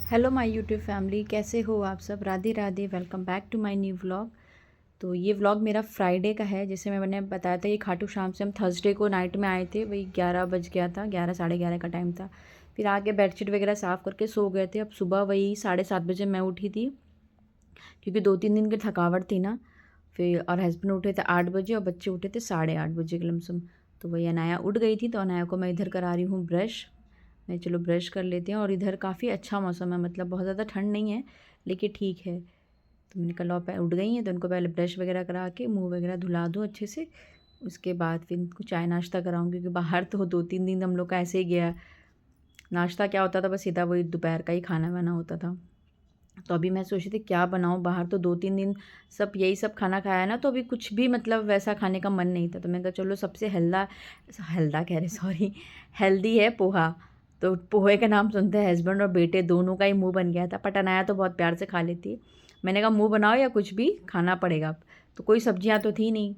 Hello my YouTube family, कैसे हो आप सब। Radhe Radhe, welcome back to my new vlog. तो ये व्लॉग मेरा फ्राइडे का है। जैसे मैंने बताया था, ये खाटू श्याम से हम थर्सडे को नाइट में आए थे। वही 11 बज गया था, 11 साढ़े 11 का टाइम था। फिर आके बेडशीट वगैरह साफ़ करके सो गए थे। अब सुबह वही 7:30 बजे मैं उठी थी, क्योंकि 2-3 दिन की थकावट थी ना। फिर और हस्बैंड उठे थे 8 बजे और बच्चे उठे थे 8:30 बजे के लमसम। तो वही अनाया उठ गई थी, तो अनाया को मैं इधर करा रही हूँ ब्रश। मैं चलो ब्रश कर लेते हैं। और इधर काफ़ी अच्छा मौसम है, मतलब बहुत ज़्यादा ठंड नहीं है, लेकिन ठीक है। तो मैंने कहा लो उठ गई हैं तो उनको पहले ब्रश वगैरह करा के मुंह वगैरह धुला दूँ अच्छे से। उसके बाद फिर इनको चाय नाश्ता कराऊंगी, क्योंकि बाहर तो 2-3 दिन हम लोग का ऐसे ही गया। नाश्ता क्या होता था, बस सीधा वही दोपहर का ही खाना वाना होता था। तो अभी मैं सोच रही थी क्या बनाऊँ। बाहर तो 2-3 दिन सब यही सब खाना खाया है ना, तो अभी कुछ भी मतलब वैसा खाने का मन नहीं था। तो मैंने कहा चलो सबसे हेल्दा हेल्दा कह रहे सॉरी हेल्दी है पोहा। तो पोहे का नाम सुनते हैं हस्बैंड और बेटे दोनों का ही मुंह बन गया था। बट अनाया तो बहुत प्यार से खा लेती है। मैंने कहा मुंह बनाओ या कुछ भी खाना पड़ेगा अब। तो कोई सब्जियां तो थी नहीं,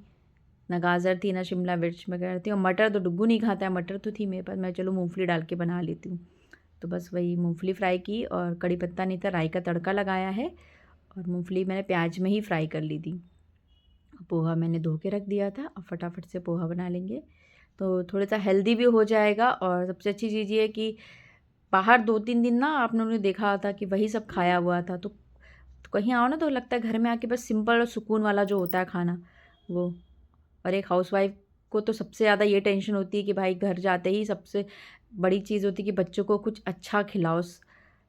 ना गाजर थी ना शिमला मिर्च वगैरह थी। और मटर तो डुग्गू नहीं खाता है, मटर तो थी मेरे पास। मैं चलो मूंगफली डाल के बना लेती हूँ। तो बस वही मूंगफली फ्राई की, और कड़ी पत्ता नहीं था, राई का तड़का लगाया है। और मूंगफली मैंने प्याज में ही फ्राई कर ली थी। पोहा मैंने धो के रख दिया था, अब फटाफट से पोहा बना लेंगे। तो थोड़ा सा हेल्दी भी हो जाएगा। और सबसे अच्छी चीज़ ये है कि बाहर 2-3 दिन ना आप लोगों ने देखा था कि वही सब खाया हुआ था। तो कहीं आओ ना तो लगता है घर में आके बस सिंपल और सुकून वाला जो होता है खाना, वो। और एक हाउसवाइफ को तो सबसे ज़्यादा ये टेंशन होती है कि भाई घर जाते ही सबसे बड़ी चीज़ होती है कि बच्चों को कुछ अच्छा खिलाओ,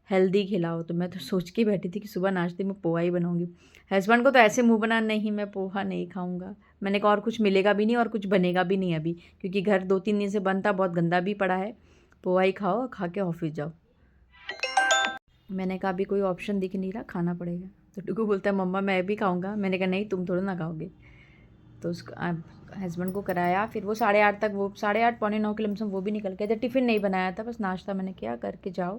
हेल्दी खिलाओ। तो मैं तो सोच के बैठी थी कि सुबह नाश्ते में पोहा ही बनाऊंगी। हस्बैंड को तो ऐसे मुंह बना, नहीं मैं पोहा नहीं खाऊंगा। मैंने कहा और कुछ मिलेगा भी नहीं और कुछ बनेगा भी नहीं अभी, क्योंकि घर 2-3 दिन से बनता बहुत गंदा भी पड़ा है। पोहा ही खाओ, खा के ऑफिस जाओ। मैंने कहा अभी कोई ऑप्शन दिख नहीं रहा, खाना पड़ेगा। तो टुकू बोलता है मम्मा मैं भी खाऊंगा। मैंने कहा नहीं, तुम थोड़ा ना खाओगे। तो उसको हस्बैंड को कराया। फिर वो 8:30 तक, वो 8:30 पौने 9 के लमसम वो भी निकल गए थे। टिफ़िन नहीं बनाया था, बस नाश्ता मैंने किया करके जाओ,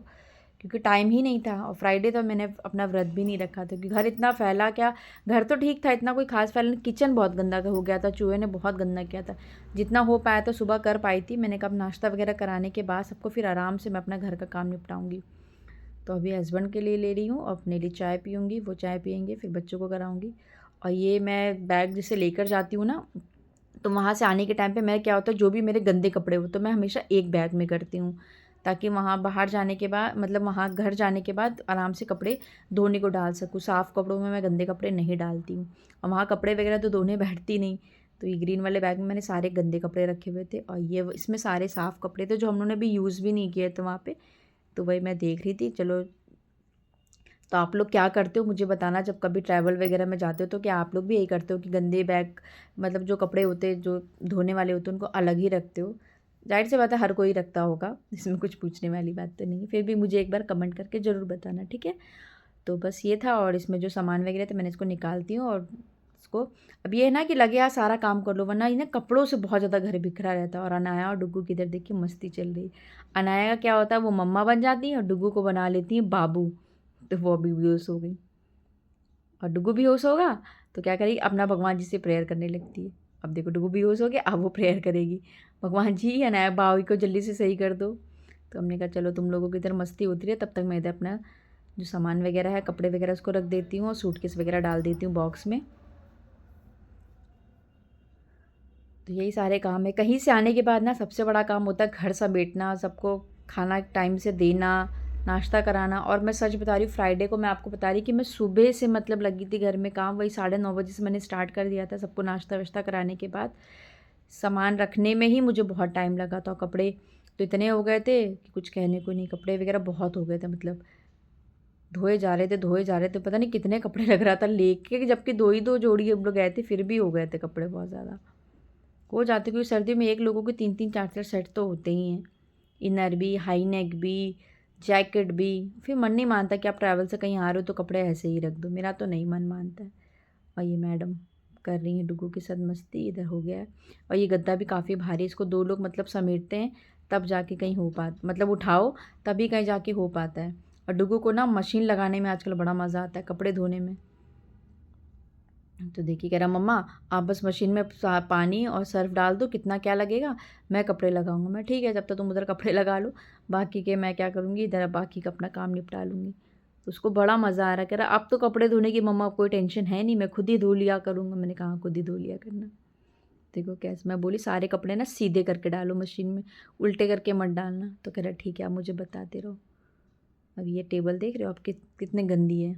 क्योंकि टाइम ही नहीं था। और फ्राइडे तो मैंने अपना व्रत भी नहीं रखा था, क्योंकि घर इतना फैला क्या। घर तो ठीक था, इतना कोई खास फैला नहीं। किचन बहुत गंदा हो गया था, चूहे ने बहुत गंदा किया था। जितना हो पाया था सुबह कर पाई थी। मैंने कहा नाश्ता वगैरह कराने के बाद सबको फिर आराम से मैं अपना घर का काम निपटाऊंगी। तो अभी हस्बैंड के लिए ले रही हूँ, अपने लिए चाय पीऊँगी, वो चाय पियेंगे, फिर बच्चों को कराऊँगी। और ये मैं बैग जिसे लेकर जाती हूँ ना, तो वहाँ से आने के टाइम पे मैं क्या होता है, जो भी मेरे गंदे कपड़े हो तो मैं हमेशा एक बैग में करती हूँ, ताकि वहाँ बाहर जाने के बाद, मतलब वहाँ घर जाने के बाद आराम से कपड़े धोने को डाल सकूँ। साफ़ कपड़ों में मैं गंदे कपड़े नहीं डालती हूँ, और वहाँ कपड़े वगैरह तो धोने बैठती नहीं। तो ये ग्रीन वाले बैग में मैंने सारे गंदे कपड़े रखे हुए थे, और ये इसमें सारे साफ़ कपड़े थे जो हम लोगों ने भी यूज़ भी नहीं किए थे वहाँ पे। तो वही मैं देख रही थी। चलो, तो आप लोग क्या करते हो मुझे बताना, जब कभी ट्रैवल वगैरह में जाते हो तो क्या आप लोग भी यही करते हो कि गंदे बैग, मतलब जो कपड़े होते हैं जो धोने वाले होते हैं उनको अलग ही रखते हो। जाहिर सी बात है हर कोई रखता होगा, इसमें कुछ पूछने वाली बात तो नहीं है। फिर भी मुझे एक बार कमेंट करके ज़रूर बताना, ठीक है। तो बस ये था। और इसमें जो सामान वगैरह थे मैंने इसको निकालती हूँ, और इसको अब ये है ना कि लगे यार सारा काम कर लो, वरना इन्हें कपड़ों से बहुत ज़्यादा घर बिखरा रहता है। और अनाया और डुग्गू की इधर देखिए मस्ती चल रही। अनाया का क्या होता है, वो मम्मा बन जाती है और डुग्गू को बना लेती है बाबू। तो वो अभी बेहोश हो गई, और डुग्गू बेहोश होगा तो क्या करेगी, अपना भगवान जी से प्रेयर करने लगती है। अब देखो डुग्गू बेहोश हो गया, अब वो प्रेयर करेगी, भगवान जी अनाया बावी को जल्दी से सही कर दो। तो हमने कहा चलो तुम लोगों की इधर मस्ती होती है, तब तक मैं इधर अपना जो सामान वगैरह है, कपड़े वगैरह, उसको रख देती हूँ और सूटकेस वगैरह डाल देती हूँ बॉक्स में। तो यही सारे काम है। कहीं से आने के बाद ना सबसे बड़ा काम होता है घर समेटना, सबको खाना टाइम से देना, नाश्ता कराना। और मैं सच बता रही हूँ, फ्राइडे को मैं आपको बता रही कि मैं सुबह से मतलब लगी थी घर में काम। वही 9:30 से मैंने स्टार्ट कर दिया था सबको नाश्ता वाश्ता कराने के बाद। सामान रखने में ही मुझे बहुत टाइम लगा था। कपड़े तो इतने हो गए थे कि कुछ कहने को नहीं, कपड़े वगैरह बहुत हो गए थे, मतलब धोए जा रहे थे धोए जा रहे थे, पता नहीं कितने कपड़े लग रहा था लेके, जबकि 2 ही 2 जोड़ी हम लोग गए थे, फिर भी हो गए थे कपड़े बहुत ज़्यादा हो जाते, क्योंकि सर्दी में एक लोगों के 3-3 4-4 सेट तो होते ही हैं। इनर भी, हाई नेक भी, जैकेट भी। फिर मन नहीं मानता कि आप ट्रैवल से कहीं आ रहे हो तो कपड़े ऐसे ही रख दो, मेरा तो नहीं मन मानता है। और ये मैडम कर रही हैं डुग्गू के साथ मस्ती, इधर हो गया है। और ये गद्दा भी काफ़ी भारी, इसको 2 लोग मतलब समेटते हैं तब जाके कहीं हो पाता, मतलब उठाओ तभी कहीं जाके हो पाता है। और डुग्गू को ना मशीन लगाने में आजकल बड़ा मज़ा आता है, कपड़े धोने में। तो देखिए कह रहा मम्मा आप बस मशीन में पानी और सर्फ डाल दो, कितना क्या लगेगा, मैं कपड़े लगाऊंगा। मैं ठीक है, जब तक तुम उधर कपड़े लगा लो, बाकी के मैं क्या करूँगी, इधर बाकी का अपना काम निपटा लूँगी। तो उसको बड़ा मज़ा आ रहा, कह रहा अब तो कपड़े धोने की मम्मा कोई टेंशन है नहीं, मैं खुद ही धो लिया करूँगा। मैंने कहा खुद ही धो लिया करना। देखो कैसे मैं बोली सारे कपड़े ना सीधे करके डालो मशीन में, उल्टे करके मत डालना। तो कह रहा ठीक है, आप मुझे बताते रहो। अब ये टेबल देख रहे हो आप कितने गंदी है,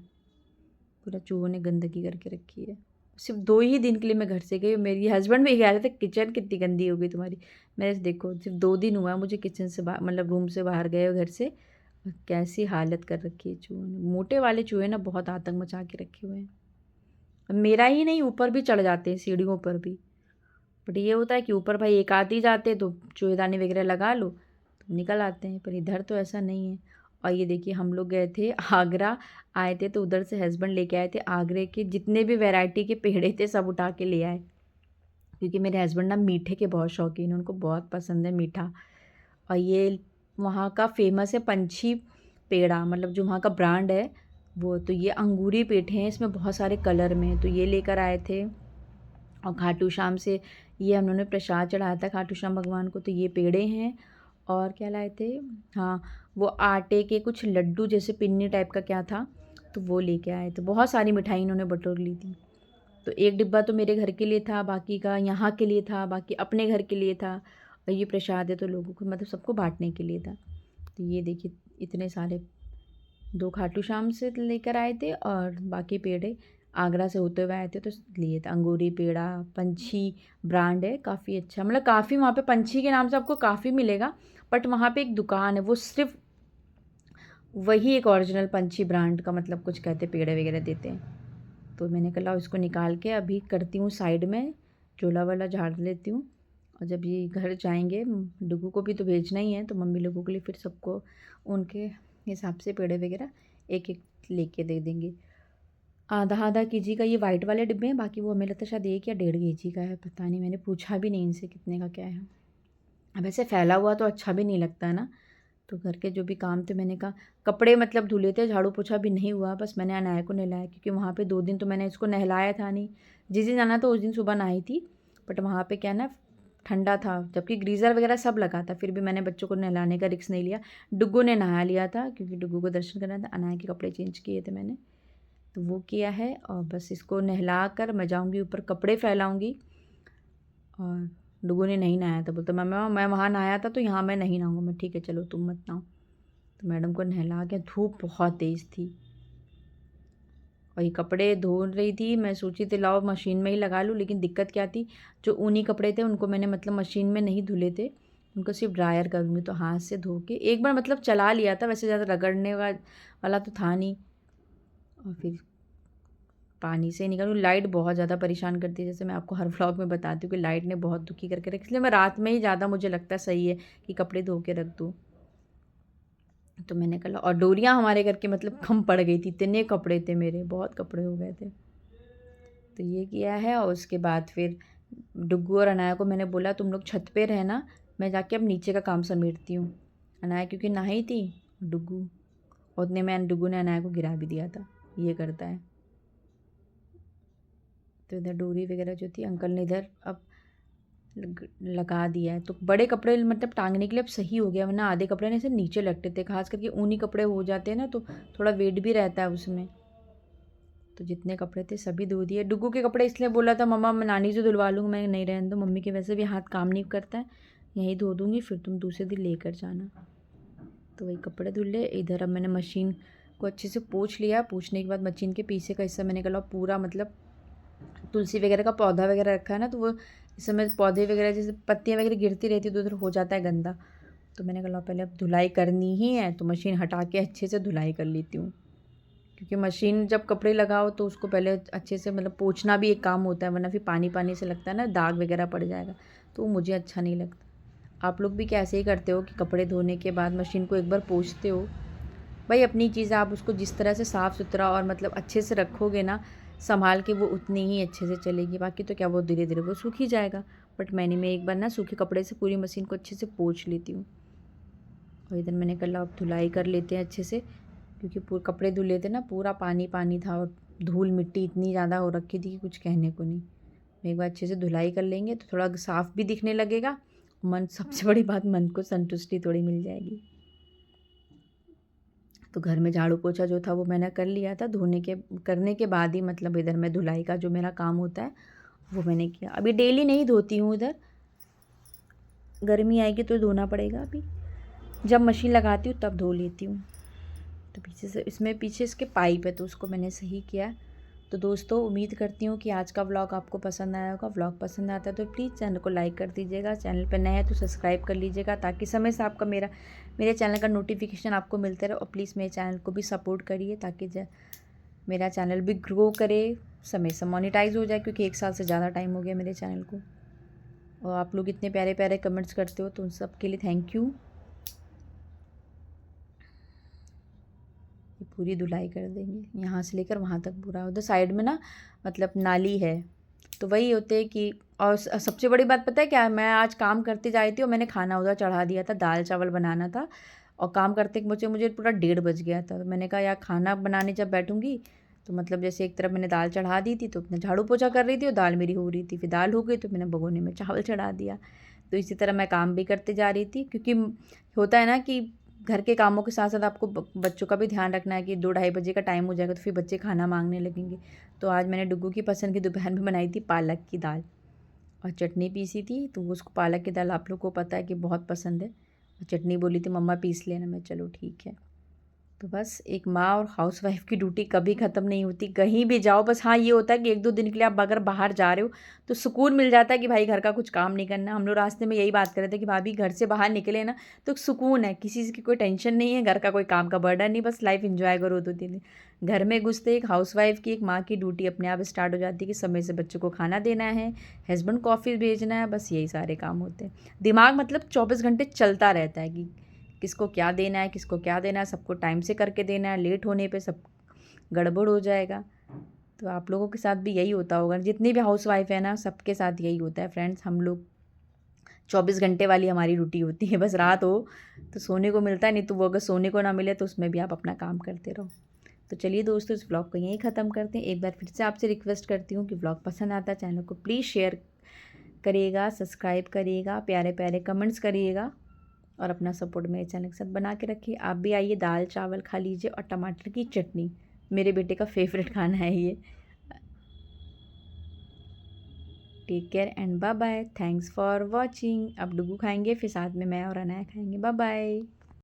पूरा चूहों ने गंदगी करके रखी है। सिर्फ 2 ही दिन के लिए मैं घर से गई, मेरी हस्बैंड भी कह रहे थे किचन कितनी गंदी हो गई तुम्हारी। मैंने देखो सिर्फ 2 दिन हुआ मुझे किचन से बाहर, मतलब रूम से बाहर गए हो घर से, और कैसी हालत कर रखी है चूहों ने। मोटे वाले चूहे ना बहुत आतंक मचा के रखे हुए हैं। अब मेरा ही नहीं, ऊपर भी चढ़ जाते हैं, सीढ़ियों पर भी। बट ये होता है कि ऊपर भाई एक आध ही जाते तो चूहेदानी वगैरह लगा लो तो निकल आते हैं, पर इधर तो ऐसा नहीं है। और ये देखिए हम लोग गए थे आगरा, आए थे तो उधर से हस्बैंड लेके आए थे आगरे के जितने भी वैरायटी के पेड़े थे सब उठा के ले आए, क्योंकि मेरे हस्बैंड ना मीठे के बहुत शौकीन हैं, उनको बहुत पसंद है मीठा। और ये वहाँ का फेमस है पंछी पेड़ा, मतलब जो वहाँ का ब्रांड है वो। तो ये अंगूरी पेठे हैं, इसमें बहुत सारे कलर में, तो ये लेकर आए थे। और खाटू श्याम से ये उन्होंने प्रसाद चढ़ाया था खाटू श्याम भगवान को, तो ये पेड़े हैं। और क्या लाए थे, हाँ वो आटे के कुछ लड्डू जैसे पिन्नी टाइप का क्या था, तो वो लेके आए। तो बहुत सारी मिठाई इन्होंने बटोर ली थी। तो एक डिब्बा तो मेरे घर के लिए था, बाकी का यहाँ के लिए था, बाकी अपने घर के लिए था। और ये प्रसाद है तो लोगों को मतलब सबको बांटने के लिए था। तो ये देखिए इतने सारे, 2 खाटू श्याम से लेकर आए थे और बाकी पेड़े आगरा से होते हुए आए थे तो लिए थे। अंगूरी पेड़ा पंछी ब्रांड है, काफ़ी अच्छा, मतलब काफ़ी वहाँ पे पंछी के नाम से आपको काफ़ी मिलेगा। बट वहाँ पे एक दुकान है वो सिर्फ वही एक ओरिजिनल पंछी ब्रांड का मतलब कुछ कहते पेड़े वगैरह देते हैं। तो मैंने कहा उसको निकाल के अभी करती हूँ साइड में, चूल्हा वाला झाड़ लेती हूँ। और जब ये घर जाएंगे डुगू को भी तो भेजना ही है, तो मम्मी लोगों के लिए फिर सबको उनके हिसाब से पेड़े वगैरह एक एक लेके दे देंगे। आधा आधा केजी का ये वाइट वाले डिब्बे हैं, बाकी वो हमें लगता है शायद 1 या 1.5 केजी का है, पता नहीं, मैंने पूछा भी नहीं इनसे कितने का क्या है। अब ऐसे फैला हुआ तो अच्छा भी नहीं लगता है ना। तो घर के जो भी काम थे मैंने कहा, कपड़े मतलब धुले थे, झाड़ू पोछा भी नहीं हुआ, बस मैंने अनाया को नहलाया, क्योंकि वहाँ पे 2 दिन तो मैंने इसको नहलाया था नहीं। जिस दिन जाना था उस दिन सुबह नहाई थी, बट वहाँ पे क्या ना ठंडा था, जबकि ग्रीज़र वगैरह सब लगा था, फिर भी मैंने बच्चों को नहलाने का रिस्क नहीं लिया। डुग्गू ने नहा लिया था क्योंकि डुग्गू को दर्शन करना था, अनाया के कपड़े चेंज किए थे मैंने, तो वो किया है। और बस इसको नहला कर मैं जाऊँगी ऊपर कपड़े फैलाऊँगी। और डुगू ने नहीं नहाया था, बोलता मैं वहाँ नहाया था तो यहाँ मैं नहीं नहाऊंगा। मैं ठीक है चलो तुम मत नहाओ। तो मैडम को नहला के, धूप बहुत तेज़ थी और ये कपड़े धो रही थी, मैं सोची थी लाओ मशीन में ही लगा लूँ, लेकिन दिक्कत क्या थी, जो ऊनी कपड़े थे उनको मैंने मतलब मशीन में नहीं धुले थे, उनको सिर्फ ड्रायर करूँगी। तो हाथ से धो के एक बार मतलब चला लिया था, वैसे ज़्यादा रगड़ने वाला तो था नहीं। और फिर पानी से निकालूँ, लाइट बहुत ज़्यादा परेशान करती है, जैसे मैं आपको हर व्लॉग में बताती हूँ कि लाइट ने बहुत दुखी करके रखा, इसलिए मैं रात में ही ज़्यादा मुझे लगता है सही है कि कपड़े धो के रख दूँ। तो मैंने कहा, और डोरियाँ हमारे घर के मतलब कम पड़ गई थी, इतने कपड़े थे मेरे, बहुत कपड़े हो गए थे। तो ये किया है। और उसके बाद फिर डुग्गू और अनाया को मैंने बोला तुम लोग छत पे रहना, मैं जाके अब नीचे का काम समेटती हूँ। अनाया क्योंकि नहाई थी, डुग्गू, और उतने में डुग्गू ने अनाया को गिरा भी दिया था, ये करता है। तो इधर डोरी वगैरह जो थी अंकल ने इधर अब लगा दिया है। तो बड़े कपड़े मतलब टांगने के लिए अब सही हो गया, वरना आधे कपड़े ना ऐसे नीचे लगते थे, खास करके ऊनी कपड़े हो जाते हैं ना तो थोड़ा वेट भी रहता है उसमें। तो जितने कपड़े थे सभी धो दिए। डुग्गू के कपड़े इसलिए बोला था मम्मा मैं नानी से धुलवा लूँगी, मैं नहीं रहने दो, मम्मी के वैसे भी हाथ काम नहीं करता है, यहीं धो दूँगी, फिर तुम दूसरे दिन लेकर जाना। तो वही कपड़े धुल ले। इधर अब मैंने मशीन को अच्छे से पोंछ लिया, पोंछने के बाद मशीन के पीछे का हिस्सा मैंने कहा पूरा मतलब तुलसी वगैरह का पौधा वगैरह रखा है ना, तो वो इस समय पौधे वगैरह जैसे पत्तियाँ वगैरह गिरती रहती है तो उधर हो जाता है गंदा। तो मैंने कहा पहले अब धुलाई करनी ही है तो मशीन हटा के अच्छे से धुलाई कर लेती हूँ, क्योंकि मशीन जब कपड़े लगाओ तो उसको पहले अच्छे से मतलब पोंछना भी एक काम होता है, वरना फिर पानी पानी से लगता है ना, दाग वगैरह पड़ जाएगा, तो वो मुझे अच्छा नहीं लगता। आप लोग भी कैसे ही करते हो कि कपड़े धोने के बाद मशीन को एक बार पोंछते हो? भाई अपनी चीज़ आप उसको जिस तरह से साफ़ सुथरा और मतलब अच्छे से रखोगे ना संभाल के, वो उतनी ही अच्छे से चलेगी, बाकी तो क्या वो धीरे धीरे वो सूख ही जाएगा। बट मैं एक बार ना सूखे कपड़े से पूरी मशीन को अच्छे से पोंछ लेती हूँ। और इधर मैंने कल अब धुलाई कर लेते हैं अच्छे से, क्योंकि पूरे कपड़े धुले थे ना, पूरा पानी पानी था और धूल मिट्टी इतनी ज़्यादा हो रखी थी कि कुछ कहने को नहीं। एक बार अच्छे से धुलाई कर लेंगे तो थोड़ा साफ़ भी दिखने लगेगा। मन, सबसे बड़ी बात, मन को संतुष्टि थोड़ी मिल जाएगी। तो घर में झाड़ू पोछा जो था वो मैंने कर लिया था। करने के बाद ही मतलब इधर मैं धुलाई का जो मेरा काम होता है वो मैंने किया। अभी डेली नहीं धोती हूँ इधर, गर्मी आएगी तो धोना पड़ेगा। अभी जब मशीन लगाती हूँ तब धो लेती हूँ। तो पीछे से इसमें पीछे इसके पाइप है तो उसको मैंने सही किया। तो दोस्तों, उम्मीद करती हूँ कि आज का व्लॉग आपको पसंद आया होगा। व्लॉग पसंद आता है तो प्लीज़ चैनल को लाइक कर दीजिएगा। चैनल पर नए हैं तो सब्सक्राइब कर लीजिएगा ताकि समय से आपका मेरे चैनल का नोटिफिकेशन आपको मिलते रहे। और प्लीज़ मेरे चैनल को भी सपोर्ट करिए ताकि मेरा चैनल भी ग्रो करे, समय से मोनेटाइज हो जाए, क्योंकि 1 साल से ज़्यादा टाइम हो गया मेरे चैनल को। और आप लोग इतने प्यारे प्यारे कमेंट्स करते हो तो उन सब के लिए थैंक यू। पूरी धुलाई कर देंगे यहाँ से लेकर वहाँ तक पूरा। उधर साइड में ना मतलब नाली है तो वही होते हैं कि। और सबसे बड़ी बात पता है क्या, मैं आज काम करते जा रही थी और मैंने खाना उधर चढ़ा दिया था, दाल चावल बनाना था। और काम करते मुझे पूरा 1:30 बज गया था। मैंने कहा यार खाना बनाने जब बैठूंगी तो मतलब जैसे एक तरफ मैंने दाल चढ़ा दी थी तो अपने झाड़ू पोछा कर रही थी और दाल मेरी हो रही थी, फिर दाल हो गई तो मैंने भगोने में चावल चढ़ा दिया। तो इसी तरह मैं काम भी करते जा रही थी, क्योंकि होता है ना कि घर के कामों के साथ साथ आपको बच्चों का भी ध्यान रखना है कि 2-2:30 बजे का टाइम हो जाएगा तो फिर बच्चे खाना मांगने लगेंगे। तो आज मैंने डुग्गू की पसंद की दोपहर में बनाई थी पालक की दाल और चटनी पीसी थी। तो उसको पालक की दाल आप लोग को पता है कि बहुत पसंद है। और चटनी बोली थी मम्मा पीस लेना, मैं चलो ठीक है। तो बस एक माँ और हाउसवाइफ़ की ड्यूटी कभी ख़त्म नहीं होती, कहीं भी जाओ। बस हाँ, ये होता है कि 1-2 दिन के लिए आप अगर बाहर जा रहे हो तो सुकून मिल जाता है कि भाई घर का कुछ काम नहीं करना। हम लोग रास्ते में यही बात कर रहे थे कि भाभी घर से बाहर निकले ना तो सुकून है, किसी की कोई टेंशन नहीं है, घर का कोई काम का बर्डन नहीं, बस लाइफ एंजॉय करो 2-3 दिन। घर में घुसते एक हाउसवाइफ़ की, एक माँ की ड्यूटी अपने आप स्टार्ट हो जाती है कि समय से बच्चों को खाना देना है, हस्बैंड को ऑफिस भेजना है, बस यही सारे काम होते हैं। दिमाग मतलब 24 घंटे चलता रहता है कि किसको क्या देना है, किसको क्या देना है, सबको टाइम से करके देना है, लेट होने पे सब गड़बड़ हो जाएगा। तो आप लोगों के साथ भी यही होता होगा, जितनी भी हाउसवाइफ है ना सबके साथ यही होता है फ्रेंड्स। हम लोग 24 घंटे वाली हमारी ड्यूटी होती है, बस रात हो तो सोने को मिलता है, नहीं तो वो अगर सोने को ना मिले तो उसमें भी आप अपना काम करते रहो। तो चलिए दोस्तों, इस व्लॉग को यहीं ख़त्म करते हैं। एक बार फिर से आपसे रिक्वेस्ट करती हूँ कि व्लॉग पसंद आता है चैनल को प्लीज़ शेयर करिएगा, सब्सक्राइब करिएगा, प्यारे प्यारे कमेंट्स करिएगा और अपना सपोर्ट मेरे चैनल के साथ बना के रखिए। आप भी आइए, दाल चावल खा लीजिए और टमाटर की चटनी, मेरे बेटे का फेवरेट खाना है ये। Take care and bye bye, thanks for watching. अब डुगू खाएंगे फिर साथ में मैं और अनाया खाएंगे। Bye bye.